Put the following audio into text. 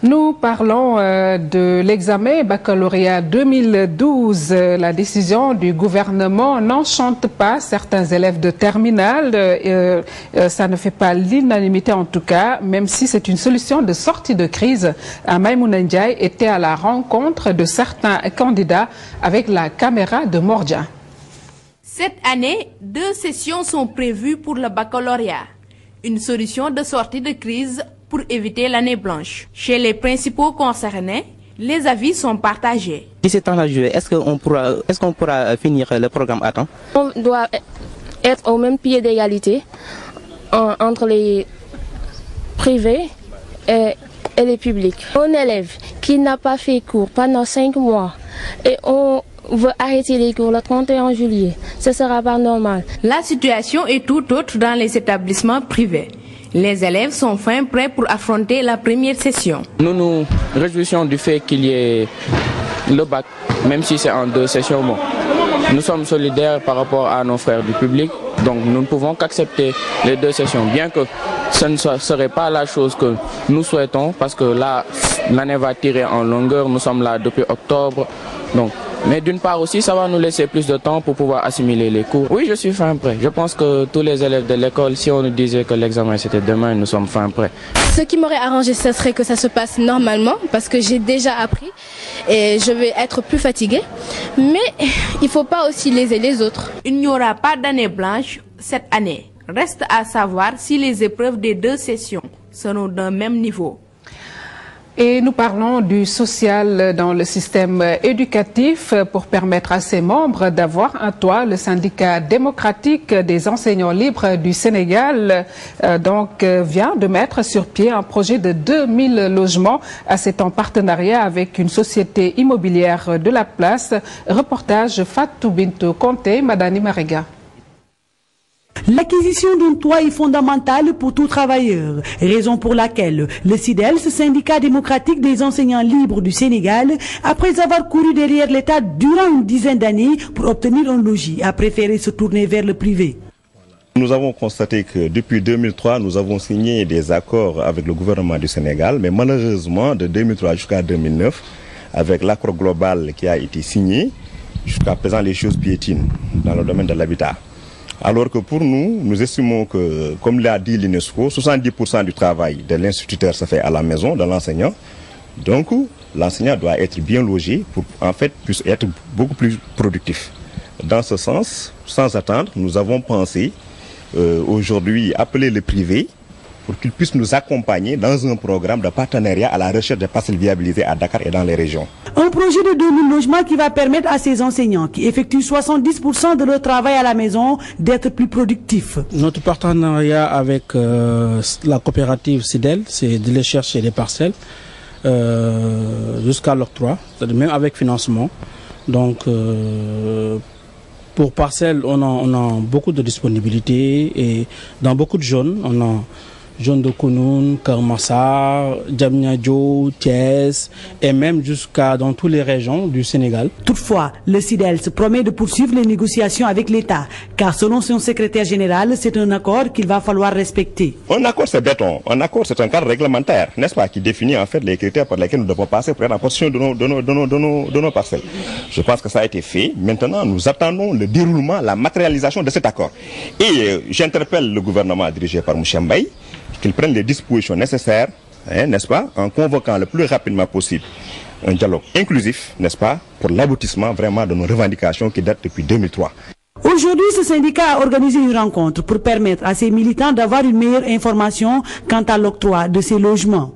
Nous parlons de l'examen baccalauréat 2012. La décision du gouvernement n'enchante pas certains élèves de terminale. Ça ne fait pas l'unanimité en tout cas, même si c'est une solution de sortie de crise. Maïmouna Ndiaye était à la rencontre de certains candidats avec la caméra de Mordia. Cette année, 2 sessions sont prévues pour le baccalauréat. Une solution de sortie de crise pour éviter l'année blanche. Chez les principaux concernés, les avis sont partagés. Si c'est temps à jouer, est-ce qu'on pourra finir le programme à temps? On doit être au même pied d'égalité entre les privés et les publics. Un élève qui n'a pas fait cours pendant 5 mois et on veut arrêter les cours le 31 juillet, ce ne sera pas normal. La situation est tout autre dans les établissements privés. Les élèves sont fin prêts pour affronter la première session. Nous nous réjouissons du fait qu'il y ait le bac, même si c'est en 2 sessions. Bon, nous sommes solidaires par rapport à nos frères du public, donc nous ne pouvons qu'accepter les 2 sessions, bien que ce ne serait pas la chose que nous souhaitons, parce que là, l'année va tirer en longueur, nous sommes là depuis octobre. Donc, mais d'une part aussi, ça va nous laisser plus de temps pour pouvoir assimiler les cours. Oui, je suis fin prêt. Je pense que tous les élèves de l'école, si on nous disait que l'examen c'était demain, nous sommes fin prêts. Ce qui m'aurait arrangé, ce serait que ça se passe normalement, parce que j'ai déjà appris et je vais être plus fatiguée. Mais il ne faut pas aussi léser les autres. Il n'y aura pas d'année blanche cette année. Reste à savoir si les épreuves des 2 sessions seront d'un même niveau. Et nous parlons du social dans le système éducatif pour permettre à ses membres d'avoir un toit. Le syndicat démocratique des enseignants libres du Sénégal vient de mettre sur pied un projet de 2000 logements. C'est en partenariat avec une société immobilière de la place. Reportage Fatou Bintou Conté, Madani Mariga. L'acquisition d'un toit est fondamentale pour tout travailleur, raison pour laquelle le SYDELS, syndicat démocratique des enseignants libres du Sénégal, après avoir couru derrière l'État durant une dizaine d'années pour obtenir un logis, a préféré se tourner vers le privé. Nous avons constaté que depuis 2003, nous avons signé des accords avec le gouvernement du Sénégal, mais malheureusement, de 2003 jusqu'à 2009, avec l'accord global qui a été signé, jusqu'à présent les choses piétinent dans le domaine de l'habitat. Alors que pour nous, nous estimons que, comme l'a dit l'UNESCO, 70% du travail de l'instituteur se fait à la maison de l'enseignant. Donc, l'enseignant doit être bien logé pour, en fait, puisse être beaucoup plus productif. Dans ce sens, sans attendre, nous avons pensé aujourd'hui appeler le privé pour qu'il puisse nous accompagner dans un programme de partenariat à la recherche de parcelles viabilisées à Dakar et dans les régions. Un projet de 2000 logements qui va permettre à ces enseignants qui effectuent 70% de leur travail à la maison d'être plus productifs. Notre partenariat avec la coopérative SYDELS, c'est de les chercher des parcelles jusqu'à l'octroi, même avec financement. Donc, pour parcelles, on a beaucoup de disponibilité et dans beaucoup de zones, on a John de Kounoun, Kermassa, Djamnyadjo, Thiès et même jusqu'à dans toutes les régions du Sénégal. Toutefois, le SYDELS promet de poursuivre les négociations avec l'État, car selon son secrétaire général, c'est un accord qu'il va falloir respecter. Un accord c'est béton, un accord c'est un cadre réglementaire, n'est-ce pas, qui définit en fait les critères par lesquels nous devons passer pour être en possession de nos parcelles. Je pense que ça a été fait. Maintenant, nous attendons le déroulement, la matérialisation de cet accord. Et j'interpelle le gouvernement dirigé par M. Mbaye, qu'ils prennent les dispositions nécessaires, n'est-ce pas, en convoquant le plus rapidement possible un dialogue inclusif, n'est-ce pas, pour l'aboutissement vraiment de nos revendications qui datent depuis 2003. Aujourd'hui, ce syndicat a organisé une rencontre pour permettre à ses militants d'avoir une meilleure information quant à l'octroi de ces logements.